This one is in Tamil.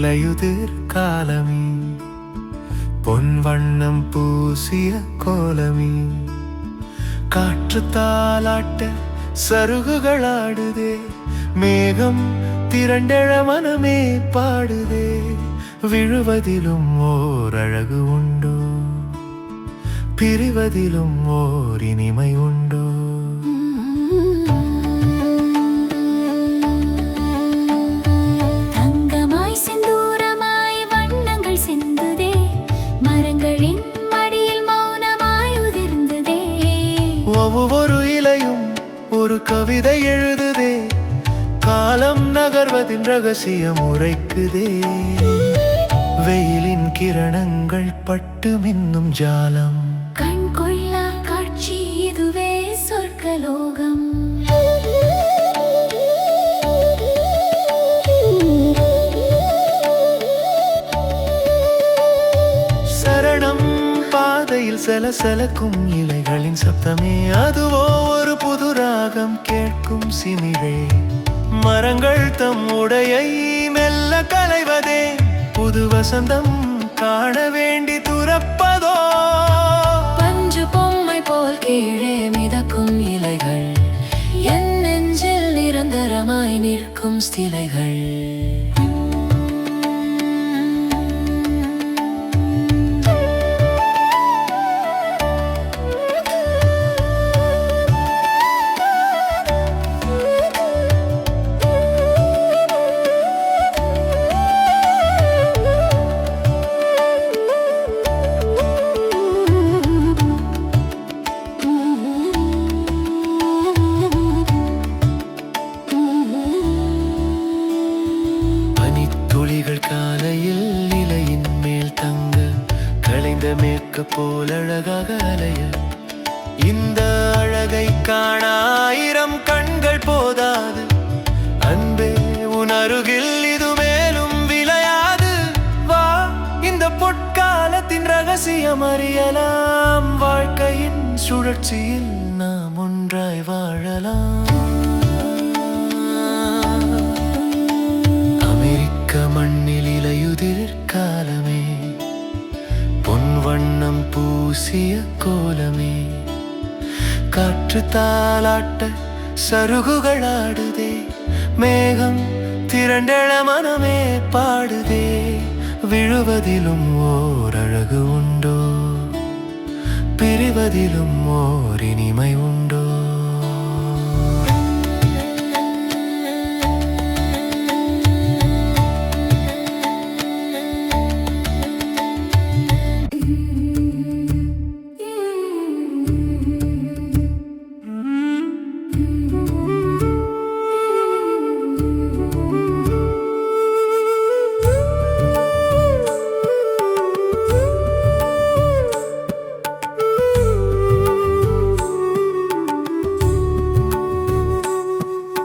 இலையுதிர் காலமே, பொன் வண்ணம் பூசிய கோலமே, காற்று தாலாட்ட சருகுகளாடுதே, மேகம் திரண்டெழ மனமே பாடுதே, விழுவதிலும் ஓர் அழகு உண்டோ, பிரிவதிலும் ஓர் இனிமை உண்டோ. தங்கமாய் செந்தூரமாய் வண்ணங்கள் சிந்துதே, மரங்களின் மடியில் மௌனமாய் உதிர்ந்ததே, ஒவ்வொரு இலையும் ஒரு கவிதை எழுதுதே, காலம் நகர்வதின் ரகசியம் உரைக்குதே, வெயிலின் கிரணங்கள் பட்டு மின்னும் ஜாலம், கண் கொள்ளா காட்சி இதுவே சொர்க்கலோகம். சரணம் பாதையில் சலசலக்கும் இலைகளின் சப்தமே, அதுவோ ஒரு புது ராகம் கேட்கும் சிமிழே, மரங்கள் தம் உடையை மெல்ல களைவதே, புது வசந்தம் காண வேண்டி துறப்பதோ, பஞ்சு பொம்மை போல் கீழே மிதக்கும் இலைகள், என் நெஞ்சில் நிரந்தரமாய் நிற்கும் சிலைகள். துளிகள் காலையில் இலையின் மேல் தங்க, களைந்த மேற்க போல் அழகாக அலைய, இந்த அழகை காண 1000 கண்கள் போதாது, அன்பே உன் அருகில் இது மேலும் விளையாது, வா இந்த பொற்காலத்தின் ரகசியம் அறியலாம், வாழ்க்கையின் சுழற்சியில் நாம் ஒன்றாய் வாழலாம். மண்ணில் இலையுதிர் காலமே, பொன் வண்ணம் பூசிய கோலமே, காற்று தாலாட்ட சருகுகளாடுதே, மேகம் திரண்டெழ மனமே பாடுதே, விழுவதிலும் ஓர் அழகு உண்டோ, பிரிவதிலும் ஓர் இனிமை உண்டோ.